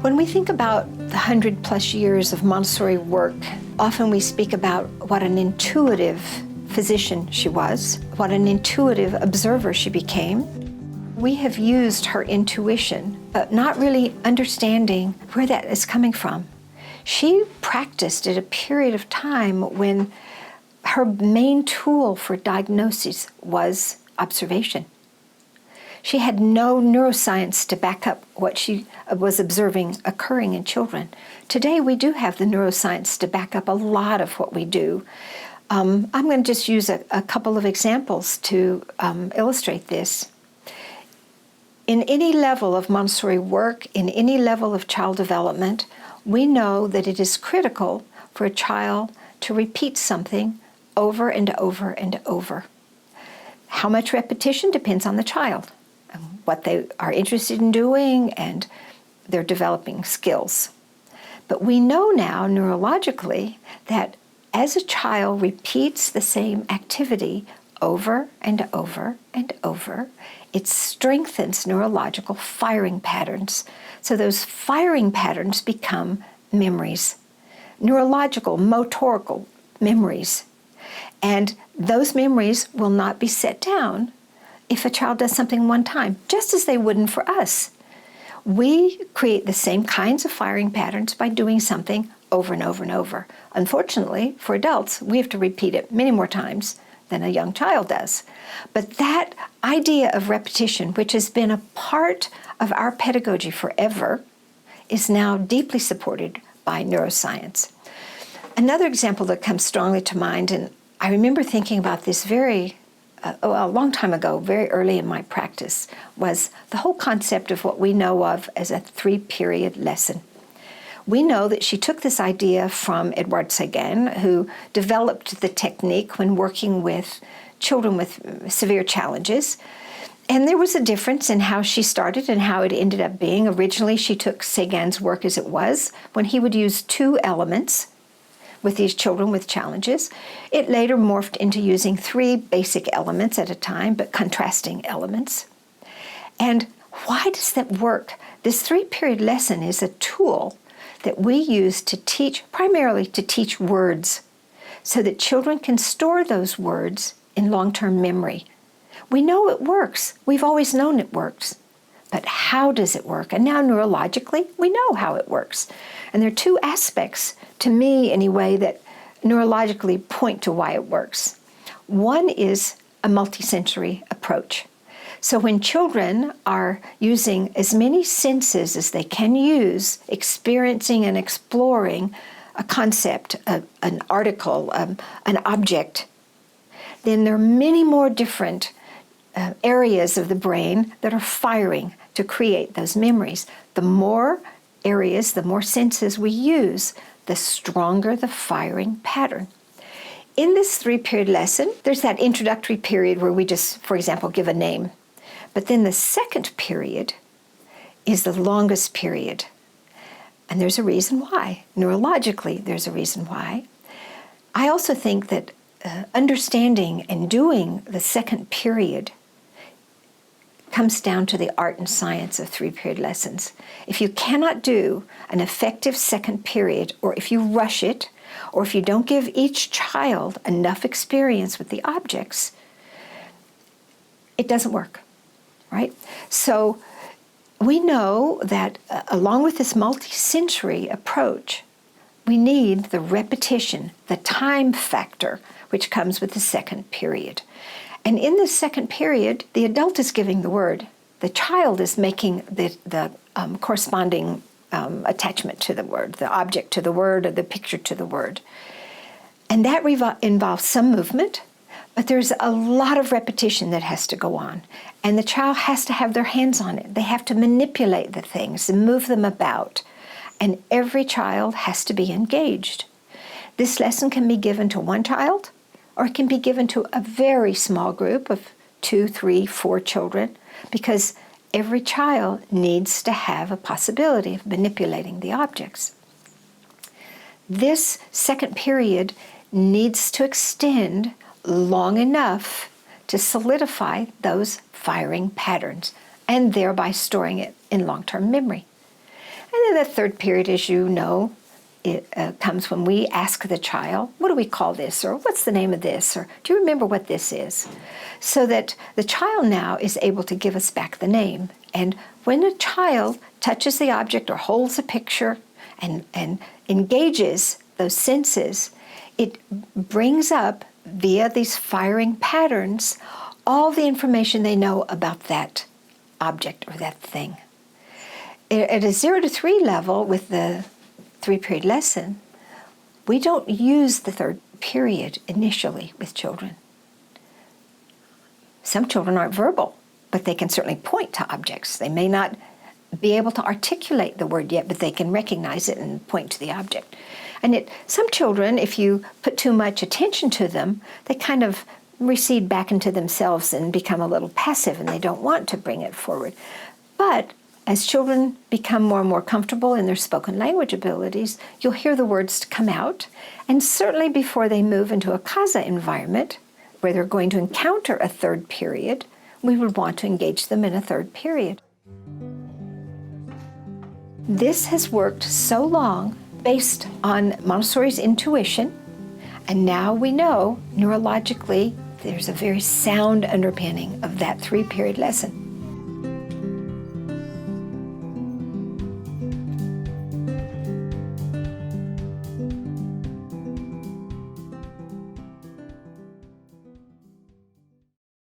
When we think about the 100+ years of Montessori work, often we speak about what an intuitive physician she was, what an intuitive observer she became. We have used her intuition, but not really understanding where that is coming from. She practiced at a period of time when her main tool for diagnosis was observation. She had no neuroscience to back up what she was observing occurring in children. Today, we do have the neuroscience to back up a lot of what we do. I'm going to just use a couple of examples to illustrate this. In any level of Montessori work, in any level of child development, we know that it is critical for a child to repeat something over and over and over. How much repetition depends on the child, what they are interested in doing, and their developing skills. But we know now neurologically that as a child repeats the same activity over and over and over, it strengthens neurological firing patterns. So those firing patterns become memories, neurological, motorical memories. And those memories will not be set down if a child does something one time, just as they wouldn't for us. We create the same kinds of firing patterns by doing something over and over and over. Unfortunately, for adults, we have to repeat it many more times than a young child does. But that idea of repetition, which has been a part of our pedagogy forever, is now deeply supported by neuroscience. Another example that comes strongly to mind, and I remember thinking about this a long time ago, very early in my practice, was the whole concept of what we know of as a 3-period lesson. We know that she took this idea from Edward Sagan, who developed the technique when working with children with severe challenges. And there was a difference in how she started and how it ended up being. Originally, she took Sagan's work as it was, when he would use 2 elements with these children with challenges. It later morphed into using 3 basic elements at a time, but contrasting elements. And why does that work? This 3-period lesson is a tool that we use to teach, primarily to teach words, so that children can store those words in long-term memory. We know it works. We've always known it works. But how does it work? And now neurologically, we know how it works. And there are 2 aspects, to me anyway, that neurologically point to why it works. One is a multisensory approach. So when children are using as many senses as they can use, experiencing and exploring a concept, an article, an object, then there are many more different areas of the brain that are firing to create those memories. The more areas, the more senses we use, the stronger the firing pattern. In this 3-period lesson, there's that introductory period where we just, for example, give a name. But then the second period is the longest period. And there's a reason why. Neurologically, there's a reason why. I also think that understanding and doing the second period comes down to the art and science of 3-period lessons. If you cannot do an effective second period, or if you rush it, or if you don't give each child enough experience with the objects, it doesn't work, right? So we know that along with this multi-sensory approach, we need the repetition, the time factor, which comes with the second period. And in this second period, the adult is giving the word. The child is making the corresponding attachment to the word, the object to the word, or the picture to the word. And that involves some movement, but there's a lot of repetition that has to go on. And the child has to have their hands on it. They have to manipulate the things and move them about. And every child has to be engaged. This lesson can be given to one child, or it can be given to a very small group of 2, 3, 4 children, because every child needs to have a possibility of manipulating the objects. This second period needs to extend long enough to solidify those firing patterns and thereby storing it in long-term memory. And then the third period, as you know, it comes when we ask the child, what do we call this? Or what's the name of this? Or do you remember what this is? So that the child now is able to give us back the name. And when a child touches the object or holds a picture and engages those senses, it brings up, via these firing patterns, all the information they know about that object or that thing. At a 0 to 3 level with the 3-period lesson, we don't use the third period initially with children. Some children aren't verbal, but they can certainly point to objects. They may not be able to articulate the word yet, but they can recognize it and point to the object. And some children, if you put too much attention to them, they kind of recede back into themselves and become a little passive, and they don't want to bring it forward. But as children become more and more comfortable in their spoken language abilities, you'll hear the words come out. And certainly before they move into a casa environment, where they're going to encounter a third period, we would want to engage them in a third period. This has worked so long based on Montessori's intuition, and now we know neurologically there's a very sound underpinning of that 3-period lesson.